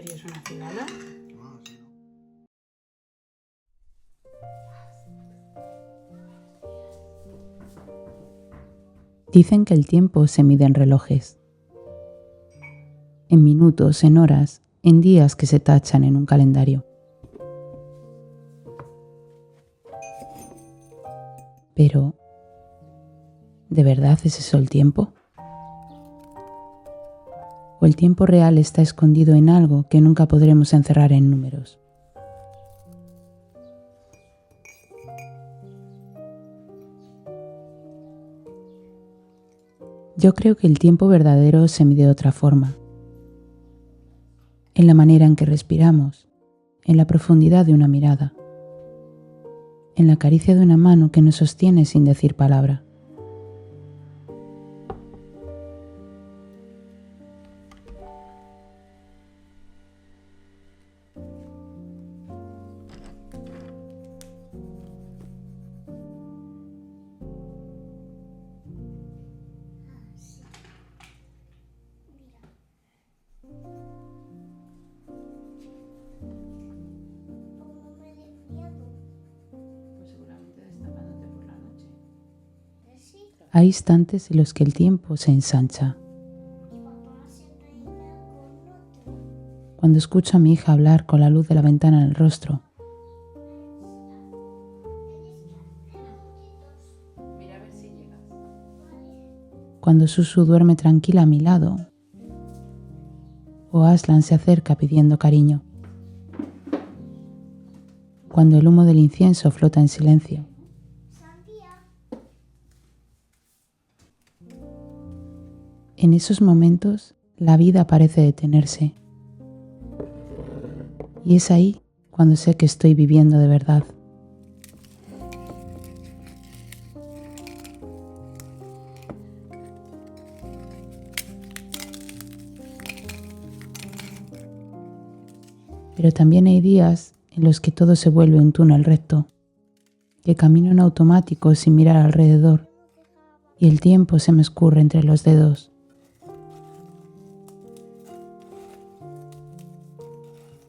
querías una cigala? Dicen que el tiempo se mide en relojes, en minutos, en horas, en días que se tachan en un calendario. Pero, ¿de verdad es eso el tiempo? ¿O el tiempo real está escondido en algo que nunca podremos encerrar en números? Yo creo que el tiempo verdadero se mide de otra forma, en la manera en que respiramos, en la profundidad de una mirada, en la caricia de una mano que nos sostiene sin decir palabra. Hay instantes en los que el tiempo se ensancha. Cuando escucho a mi hija hablar con la luz de la ventana en el rostro. Cuando Susu duerme tranquila a mi lado. O Aslan se acerca pidiendo cariño. Cuando el humo del incienso flota en silencio. En esos momentos, la vida parece detenerse. Y es ahí cuando sé que estoy viviendo de verdad. Pero también hay días en los que todo se vuelve un túnel recto, que camino en automático sin mirar alrededor, y el tiempo se me escurre entre los dedos.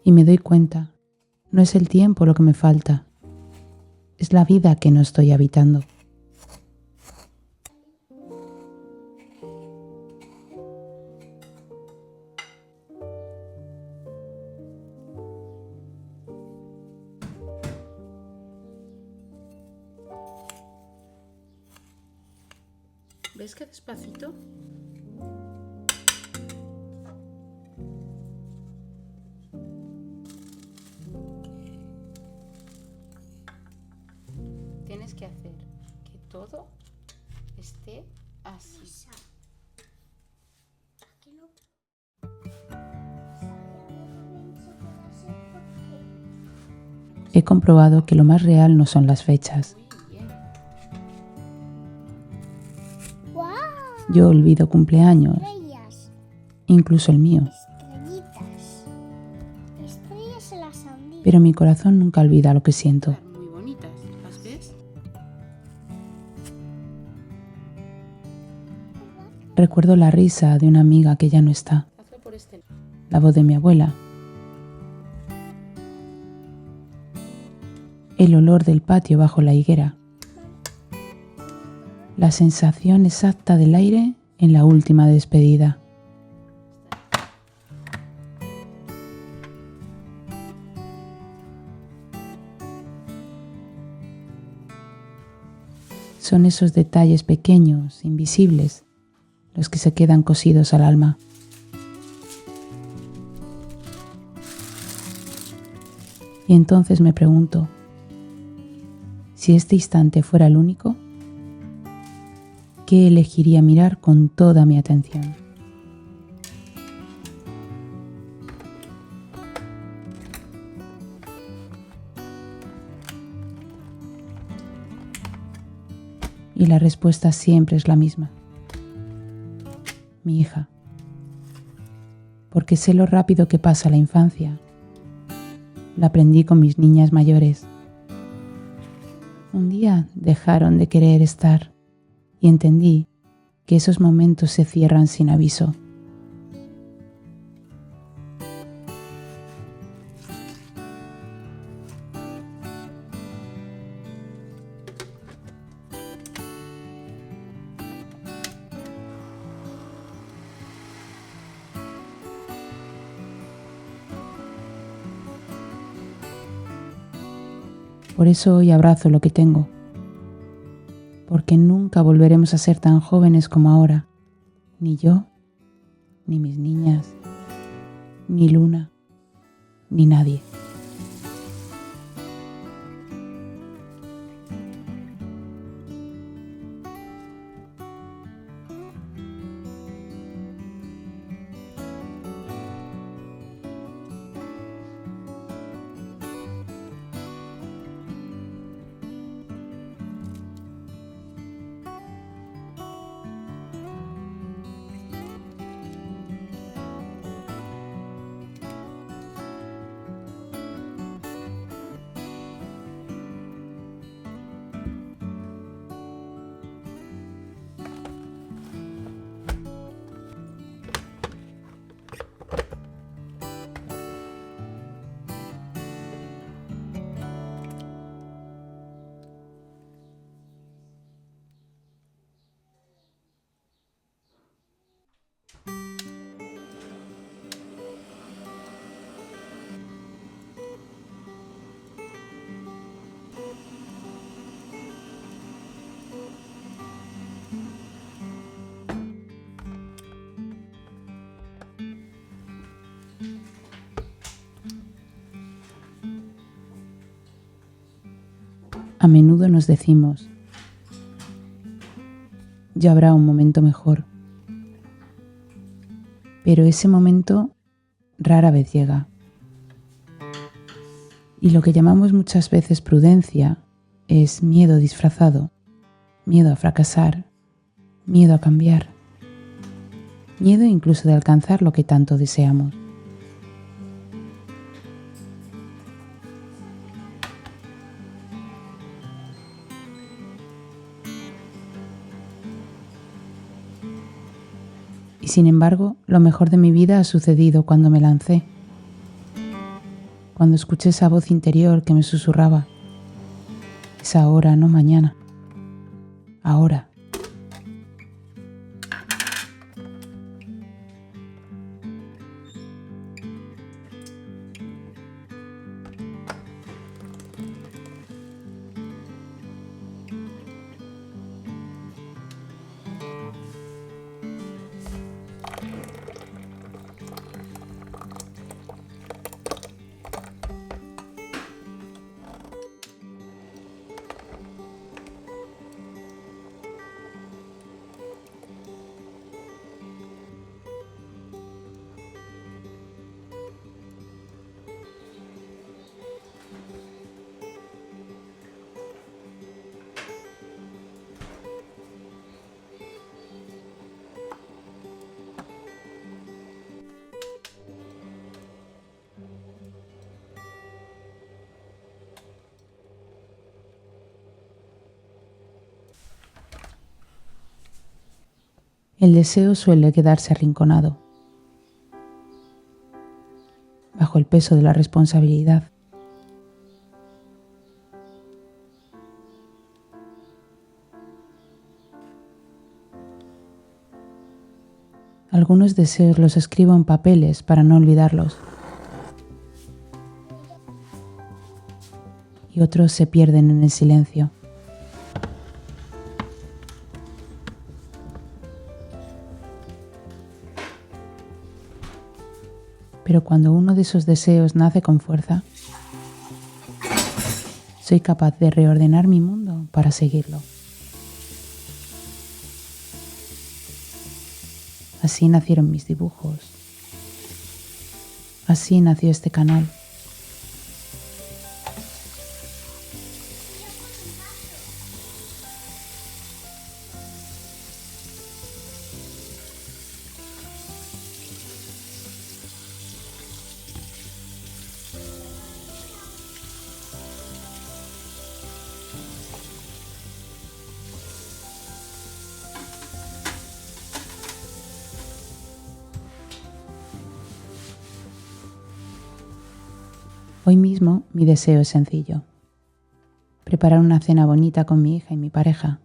Y me doy cuenta, no es el tiempo lo que me falta, es la vida que no estoy habitando. ¿Ves qué despacito? Tienes que hacer que todo esté así. He comprobado que lo más real no son las fechas. Yo olvido cumpleaños, incluso el mío. Pero mi corazón nunca olvida lo que siento. Muy bonitas, ¿las ves? Recuerdo la risa de una amiga que ya no está, Hazlo por este lado. la voz de mi abuela, el olor del patio bajo la higuera, la sensación exacta del aire en la última despedida. Son esos detalles pequeños, invisibles, los que se quedan cosidos al alma. Y entonces me pregunto, si este instante fuera el único, ¿qué elegiría mirar con toda mi atención? Y la respuesta siempre es la misma. Mi hija. Porque sé lo rápido que pasa la infancia. La aprendí con mis niñas mayores. Un día dejaron de querer estar y entendí que esos momentos se cierran sin aviso. Por eso hoy abrazo lo que tengo, porque nunca volveremos a ser tan jóvenes como ahora, ni yo, ni mis niñas, ni Luna, ni nadie. A menudo nos decimos, ya habrá un momento mejor, pero ese momento rara vez llega. Y lo que llamamos muchas veces prudencia es miedo disfrazado, miedo a fracasar, miedo a cambiar, miedo incluso de alcanzar lo que tanto deseamos. Y sin embargo, lo mejor de mi vida ha sucedido cuando me lancé, cuando escuché esa voz interior que me susurraba, es ahora, no mañana, ahora. El deseo suele quedarse arrinconado, bajo el peso de la responsabilidad. Algunos deseos los escribo en papeles para no olvidarlos, y otros se pierden en el silencio. Pero cuando uno de esos deseos nace con fuerza, soy capaz de reordenar mi mundo para seguirlo. Así nacieron mis dibujos. Así nació este canal. Hoy mismo mi deseo es sencillo: preparar una cena bonita con mi hija y mi pareja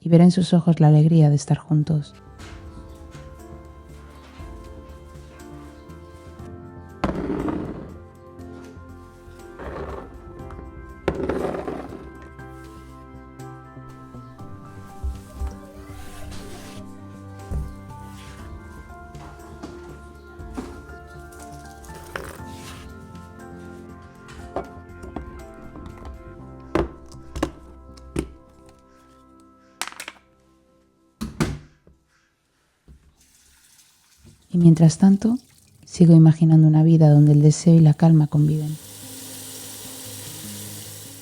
y ver en sus ojos la alegría de estar juntos. Y mientras tanto, sigo imaginando una vida donde el deseo y la calma conviven.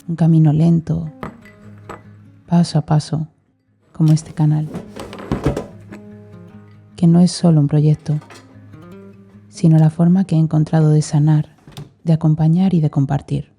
Un camino lento, paso a paso, como este canal, que no es solo un proyecto, sino la forma que he encontrado de sanar, de acompañar y de compartir.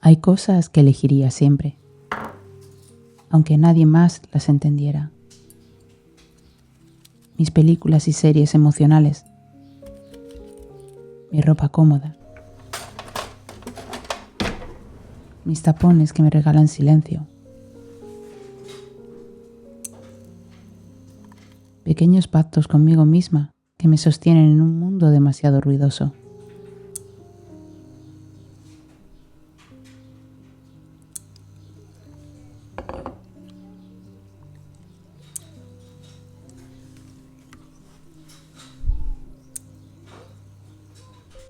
Hay cosas que elegiría siempre, aunque nadie más las entendiera. Mis películas y series emocionales, mi ropa cómoda, mis tapones que me regalan silencio, pequeños pactos conmigo misma que me sostienen en un mundo demasiado ruidoso.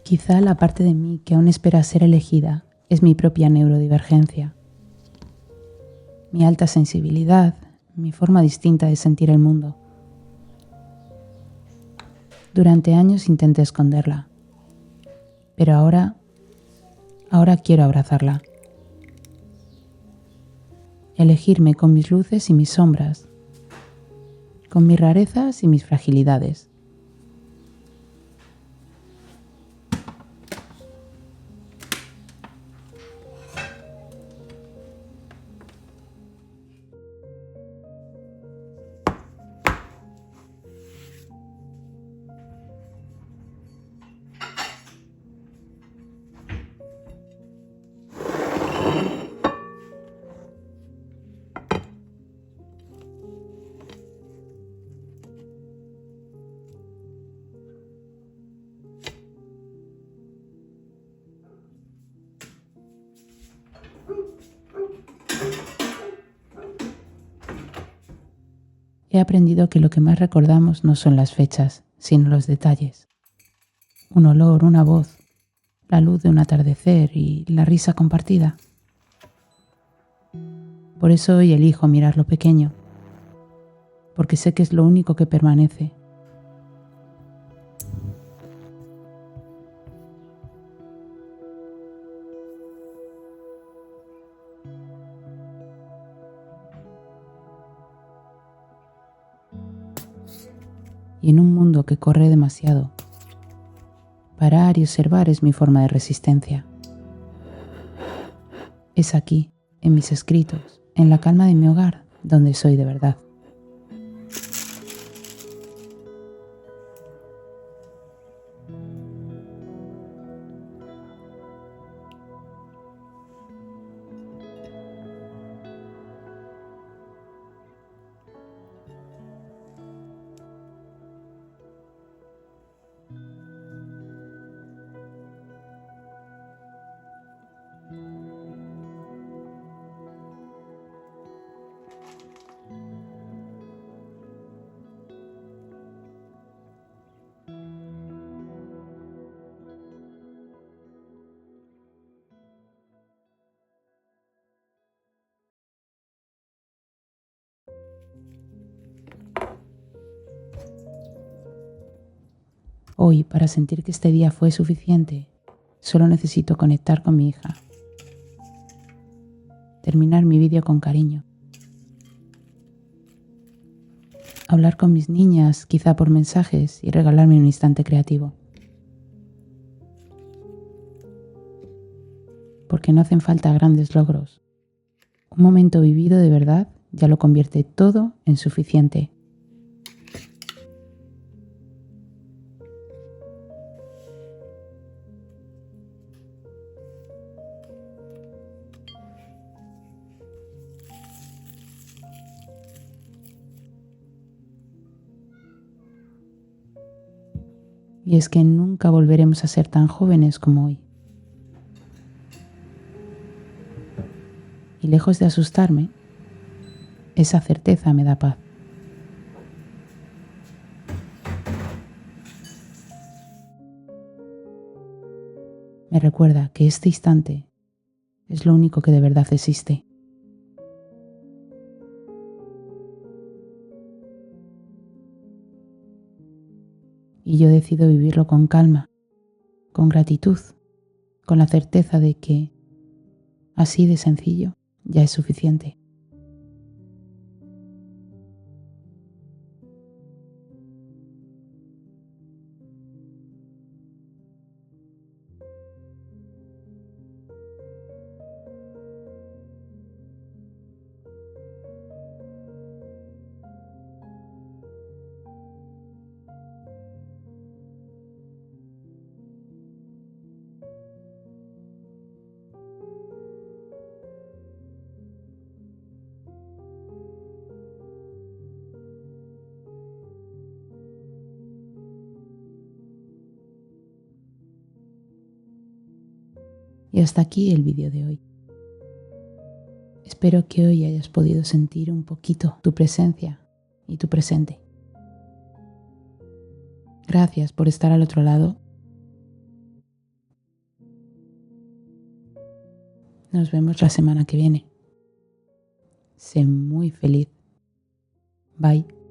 Quizá la parte de mí que aún espera ser elegida es mi propia neurodivergencia, mi alta sensibilidad, mi forma distinta de sentir el mundo. Durante años intenté esconderla, pero ahora quiero abrazarla. Elegirme con mis luces y mis sombras, con mis rarezas y mis fragilidades. He aprendido que lo que más recordamos no son las fechas, sino los detalles. Un olor, una voz, la luz de un atardecer y la risa compartida. Por eso hoy elijo mirar lo pequeño, porque sé que es lo único que permanece. Y en un mundo que corre demasiado, parar y observar es mi forma de resistencia. Es aquí, en mis escritos, en la calma de mi hogar, donde soy de verdad. Hoy, para sentir que este día fue suficiente, solo necesito conectar con mi hija, terminar mi vídeo con cariño, hablar con mis niñas, quizá por mensajes, y regalarme un instante creativo. Porque no hacen falta grandes logros. Un momento vivido de verdad ya lo convierte todo en suficiente. Y es que nunca volveremos a ser tan jóvenes como hoy. Y lejos de asustarme, esa certeza me da paz. Me recuerda que este instante es lo único que de verdad existe. Y yo decido vivirlo con calma, con gratitud, con la certeza de que, así de sencillo, ya es suficiente. Y hasta aquí el vídeo de hoy. Espero que hoy hayas podido sentir un poquito tu presencia y tu presente. Gracias por estar al otro lado. Nos vemos la semana que viene. Sé muy feliz. Bye.